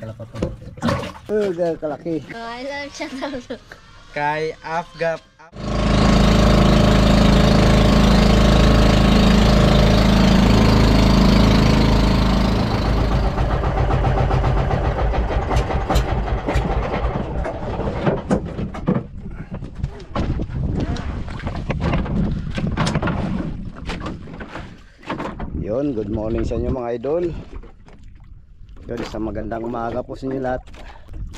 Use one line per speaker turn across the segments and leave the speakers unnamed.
Kalapa to.
Kalaki.
I love siya.
Kay Afgap.
Yun, good morning sa inyo mga idol. Yun, isang magandang umaga po sa inyo lahat.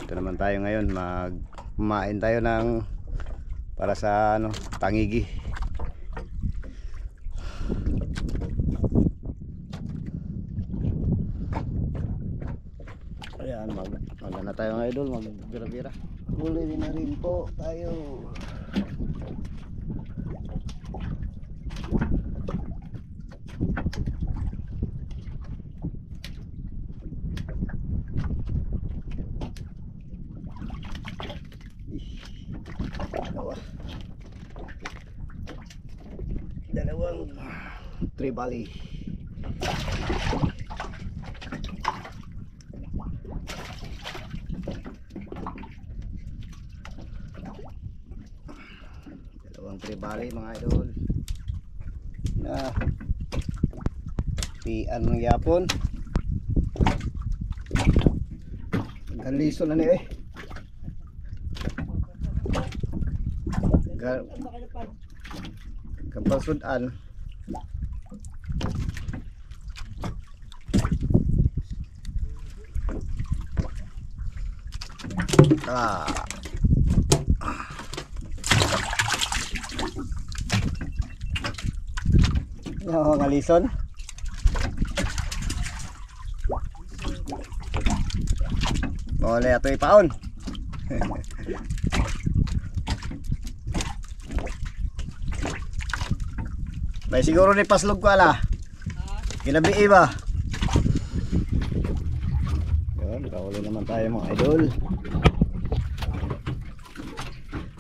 Ito naman tayo ngayon, kumain tayo ng para sa tangigi. Ayan, mag na tayo mga idol, magbira-bira. Huli din na rin po tayo. Dalawang tribali. Dalawang tribali mga idol. Na pian ng yapon. Galiso na ni kapal sudan. Ngalison. Boleh ato ipaon. May siguro ni paslog ko ala. Kinabi ba? Yun, kahuli naman tayo mga idol.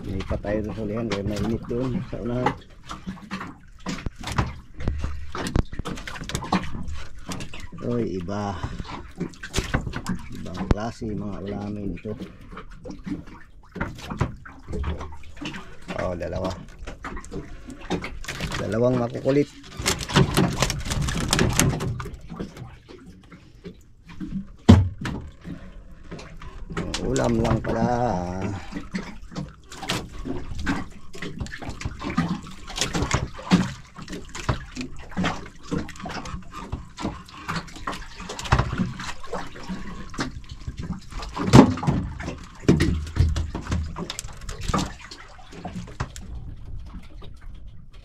Lipat tayo sa sulihan kaya mainit doon sa unahan. Oy, iba. Ibang klase mga ulamin ito. Oh, dalawang makukulit. Ulam lang pala.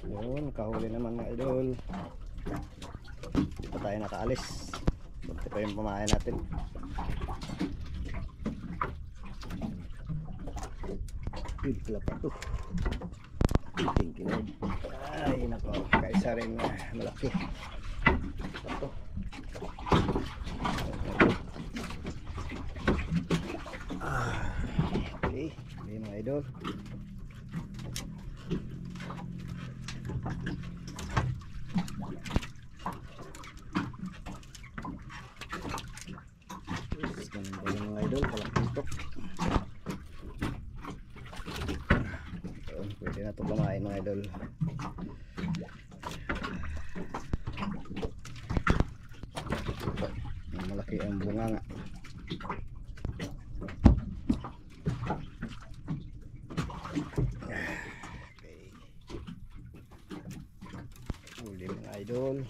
Yun, kahuli naman mga idol. Hindi pa tayo nakaalis. Ito pa yung pamain natin. Pila pa ito. Tingkinog. Ay nako, kaisa rin malaki. Ito. Okay, mga idol. Mga idol, palakitok. Pwede na ito kumain mga idol. Malaki ang bunganga. Okay. Huli mga idol.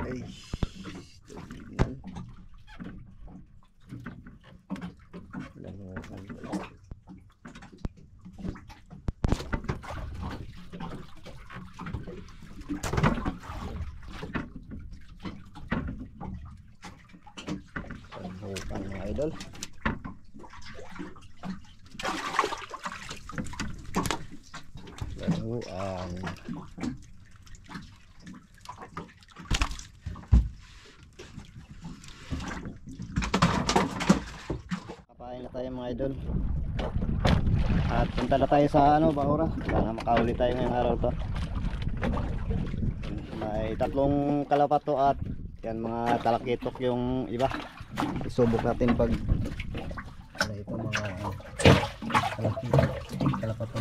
Ay, Hukang mga idol. Laruan. Kapain na tayo mga idol. At punta na tayo sa Bahura. Sana makahuli tayo ngayong araw to. May tatlong kalapato at yan mga talakitok yung iba. Isubok natin pag ano ito mga kalapato.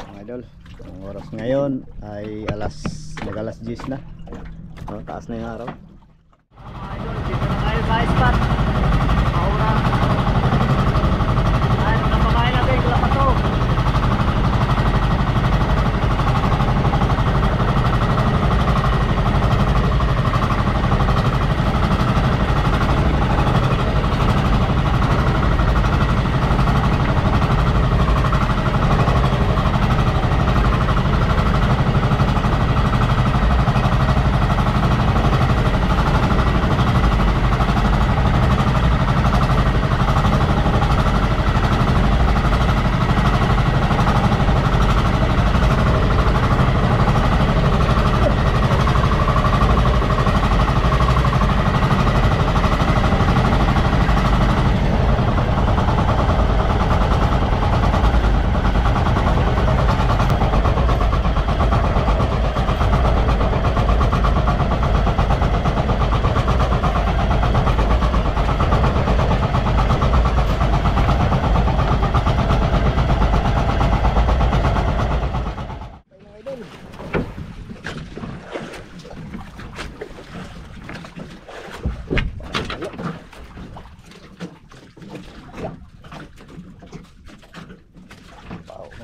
Mga idol, ang oras ngayon ay alas 10 na. No, taas na yung araw. Mga idol, dito na tayo sa spot. Maura. Ay, napakain natin yung kalapato.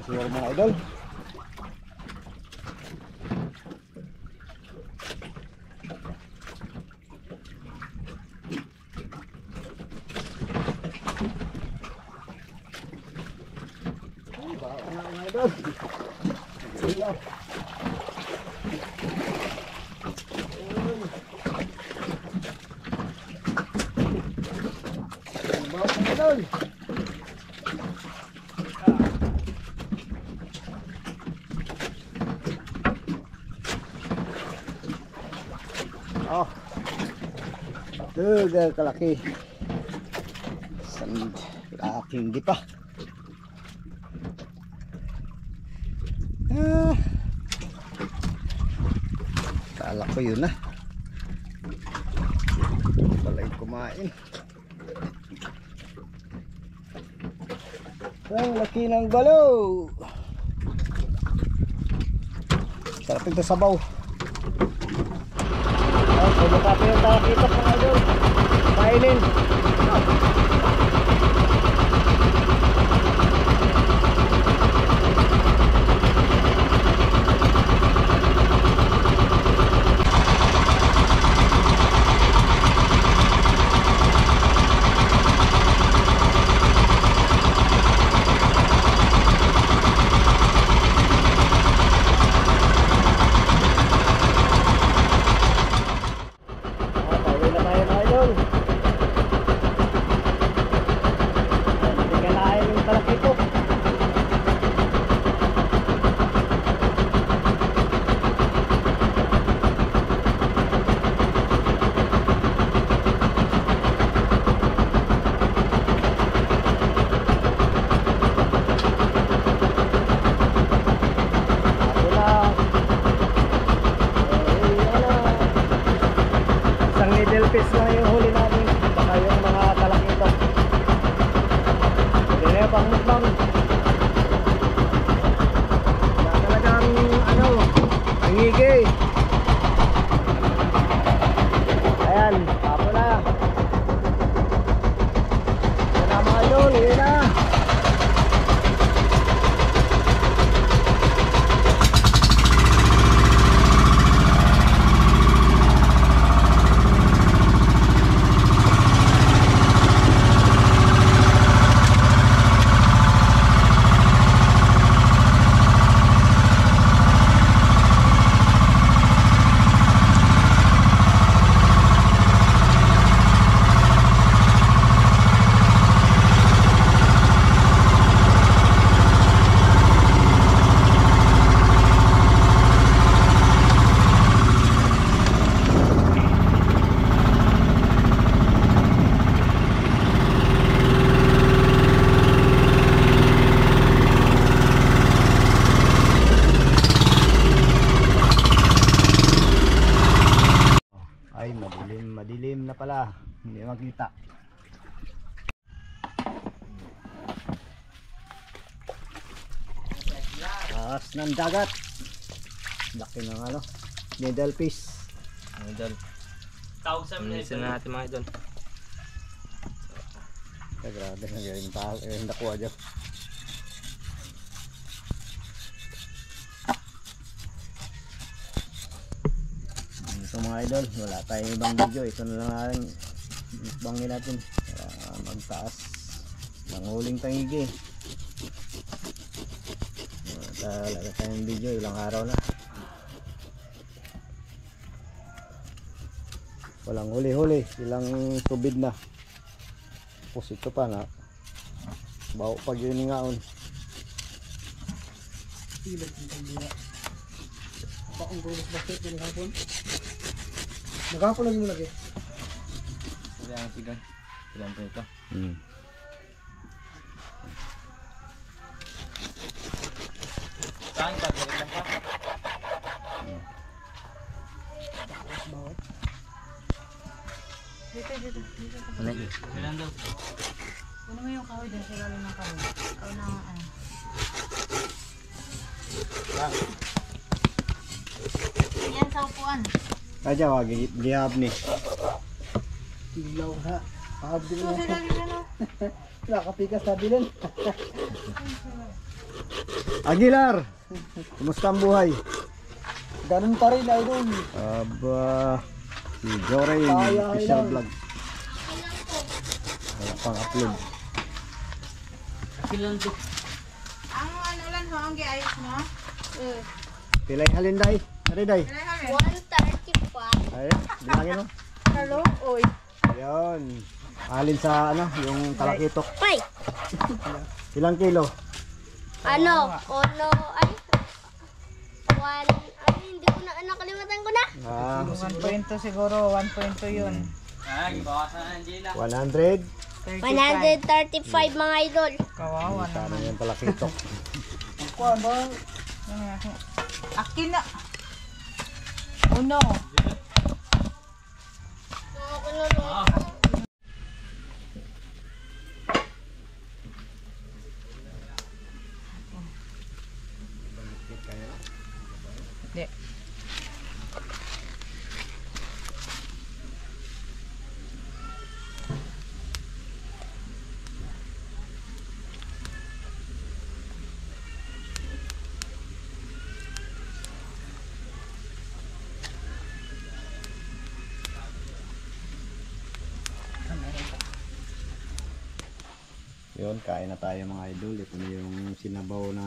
Siguro mga idol. Mga idol. Sila. Mga idol. Oh, duga kalaki. Sand, laking di pa. Kala ko yun na. Balay kumain. Ang laki ng balaw. Sarap ito sabaw. Pagkakapi yung talakitok mga idol. Kainin. pala, hindi makita. Taas ng dagat. Laki ng ano, needle fish.
Idol. Tawag sa mga idol. Natin mga idol.
Grabe na galing taal, nakuha dyan. Ito mga idol, wala tayong ibang video. Ito na lang natin bangin natin para magtaas ng huling tangigi. Wala tayong video, ilang araw na. Walang huli-huli, ilang tubig na. Tapos ito pa na bawo pag yun ngaon.
Bakong gulos bakit din hapon. Magapon lagi mo lagi.
Wala ang sigan. Ilan po ito? Saan ka? Ganyan ka?
Dito.
Ano yun? Ilan daw?
Kunin mo yung kahoy din sa ilalim ng kahoy. Ikaw na ano. Yan sa upuan.
Kaya wag gihap ni.
Ilaw ha. Pahab din
So,
mo.
sa ilalim na no?
Nakapikas na bilin.
Aguilar! Kumusta ang buhay?
Ganun pa rin idol.
Aba, si Joray,
Kaya
official
lang.
vlog. Wala pang upload.
Ang ano lang ho, ang giayos mo?
Pilay halinday. Hariday.
135.
Ay, bilangin mo.
Hello? Oy.
Ayun. Alin sa ano, yung talakitok.
Ay,
Ilang kilo?
ano? Ono, ay. Ay, hindi ko na, nakalimutan ko na.
1.2 siguro, 1.2 yun.
Ay, bawasan na Angela.
100.
135 mga idol.
Kawawa na.
Sana yung talakitok.
Kuan ba?
Akin na. Uno. Hindi.
Yun, kain na tayo mga idol. Ito na yung sinabaw na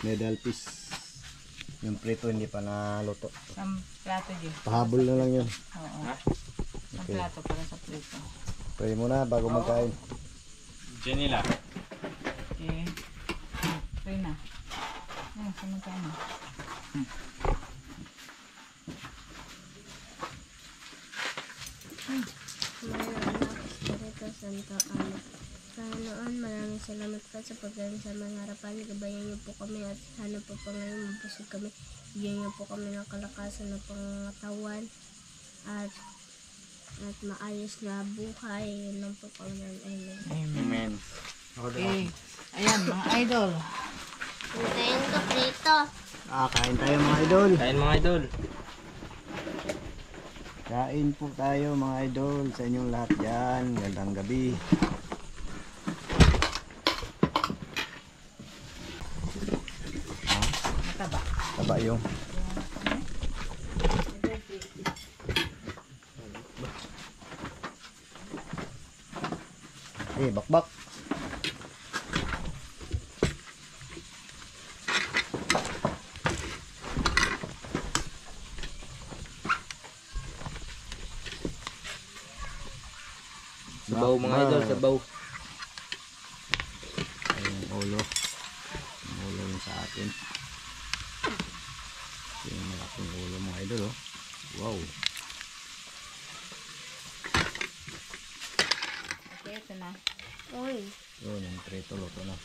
needle fish. Yung prito hindi pa naluto.
Ang plato dyan.
Pahabol na lang yun.
Oo. Ang
Okay.
plato para sa prito.
Pwede muna bago magkain.
Janila.
Okay. Try na. Ayan, sa magkano.
Santo Ana. Panginoon, maraming salamat po sa pagdating sa mga harapan. Gabayan niyo po kami at sana po Panginoon mapusog kami. Bigyan niyo po kami ng kalakasan ng pangatawan at maayos na buhay. Yun lang po Panginoon. Amen.
Amen.
Okay. Ayan, mga idol.
Hintayin ko prito.
Kain tayo mga idol.
Kain mga idol.
Kain po tayo mga idol sa inyong lahat dyan. Gandang gabi.
Mataba.
Taba yung. Bakbak.
Sabaw mga idol, sabaw.
Yung ulo. Yung ulo yung sa atin. Yung malaking ulo mga idol oh. Wow.
Okay, ito na.
Uy.
Yun, yung trito luto na.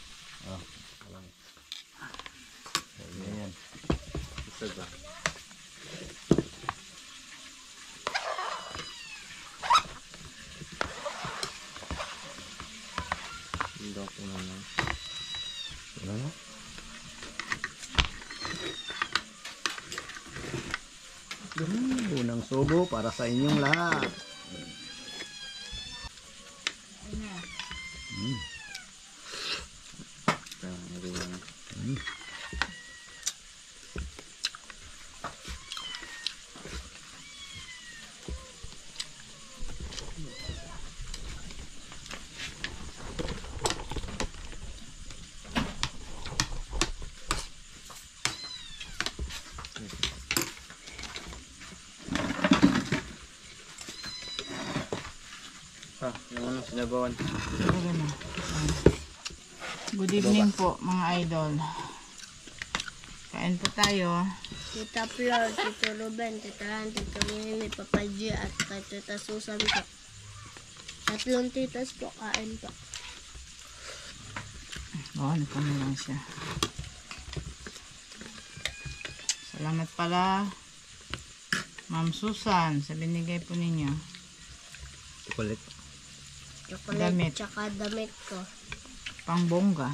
Alam. Yan.
Isa ba?
Ano? Unang subo para sa inyong lahat.
Yung ano, sinabawan.
Good evening po mga idol. Kain po tayo.
Tita Flor, Tito Ruben, Tita Han, Tito Mimi, Papa G, at kay Tita Susan po. 3 titas po, kain po.
Oo, ano pa lang siya. Salamat pala Ma'am Susan sa binigay po ninyo.
Kulit.
Chocolate,
Damit.
tsaka damit ko.
Pangbongga.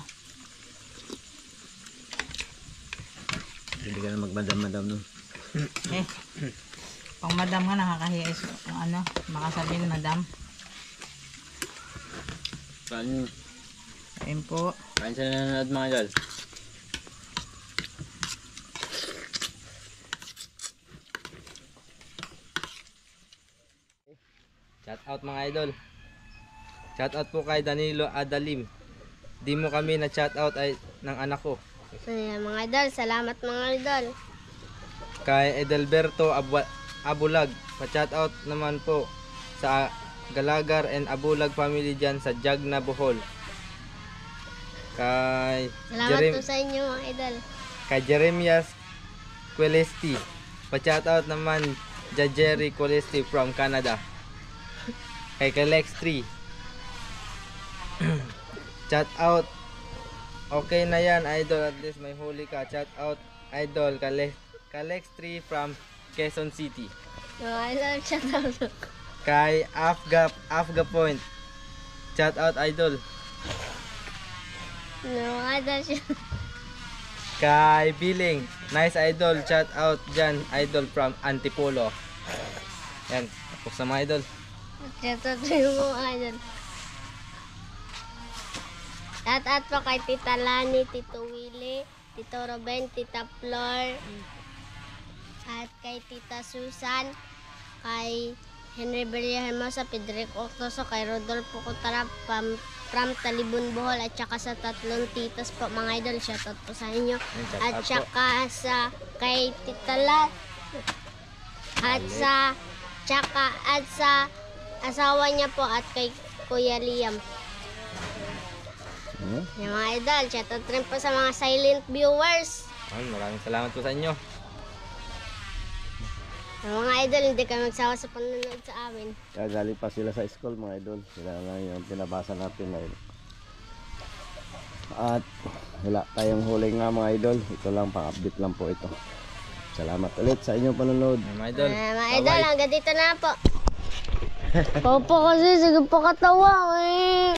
Hindi ka na magmadam-madam nun.
Eh, pang madam ka nakakahiya is ano, makasabihin madam.
Kain.
Kain po.
Kain sa nanonood mga idol. Shout out mga idol. Shout out po kay Danilo Adalim. Di mo kami na shout out ay ng anak ko.
Ayan, mga idol, salamat mga idol.
Kay Edelberto Abulag. Pa-shout out naman po sa Galagar and Abulag family dyan sa Jagna, Bohol. Kay
Salamat po sa inyo mga idol.
Kay Jeremias Quelesti. Pa-shout out naman Jerry Quelesti from Canada. Kay Kalex 3. Shout out. Okay na yan idol, at least may huli ka. Shout out idol Kalex 3 from Quezon City.
Mga idol, shout out.
Kay Afga Point. Shout out idol.
Mga idol, shout out.
Kay Billing. Nice idol. Shout out dyan idol from Antipolo. Yan. Tapos na mga idol.
Shout out sa mga idol. Shout out po kay Tita Lani, Tito Willie, Tito Ruben, Tita Flor, at kay Tita Susan, kay Henry Belia Hermosa, Pedrick Octoso, kay Rodolfo Cotara from Talibon, Bohol, at saka sa 3 titas po mga idol. Shout out po sa inyo. At saka sa kay Tita Lat, at sa asawa niya po, at kay Kuya Liam. Yung mga idol, shout out rin po sa mga silent viewers.
Maraming salamat po sa inyo.
Yung mga idol, hindi kami magsawa sa panonood sa amin.
Kaya galing pa sila sa school mga idol. Sila lang yung pinabasa natin ngayon. At wala tayong huli nga mga idol. Ito lang, pang-update lang po ito. Salamat ulit sa inyong panonood.
Mga idol.
Mga idol, hanggang dito na po. Papa kasi, sige pa katawa eh.